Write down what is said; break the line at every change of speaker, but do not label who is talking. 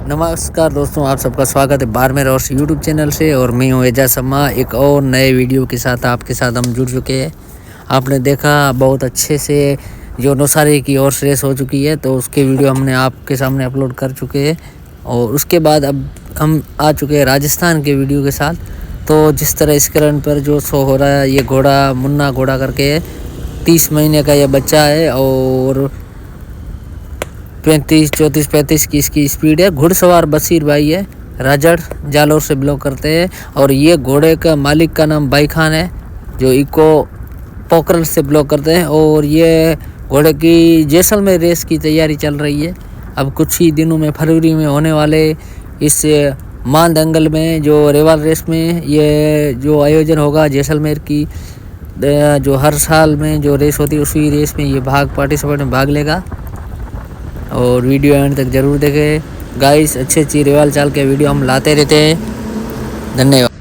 नमस्कार दोस्तों, आप सबका स्वागत है बारहवें रोश यूट्यूब चैनल से। और मैं हूँ एजाज शर्मा। एक और नए वीडियो के साथ आपके साथ हम जुड़ चुके हैं। आपने देखा बहुत अच्छे से जो नौसारी की और रेस हो चुकी है, तो उसके वीडियो हमने आपके सामने अपलोड कर चुके हैं। और उसके बाद अब हम आ चुके हैं राजस्थान के वीडियो के साथ। तो जिस तरह स्क्रीन पर जो शो हो रहा है, ये घोड़ा मुन्ना घोड़ा करके है, 30 महीने का ये बच्चा है और 35, 34, 35 की इसकी स्पीड है। घुड़सवार बशीर भाई है, राजड़ जालोर से बिलोंग करते हैं। और ये घोड़े का मालिक का नाम भाई खान है, जो इको पोखरल से बिलोंग करते हैं। और ये घोड़े की जैसलमेर रेस की तैयारी चल रही है। अब कुछ ही दिनों में फरवरी में होने वाले इस मान दंगल में, जो रेवाल रेस में ये जो आयोजन होगा जैसलमेर की, जो हर साल में जो रेस होती है उसी रेस में ये पार्टिसिपेंट में भाग लेगा। और वीडियो एंड तक ज़रूर देखें गाइस। अच्छी रेवाल चाल के वीडियो हम लाते रहते हैं। धन्यवाद।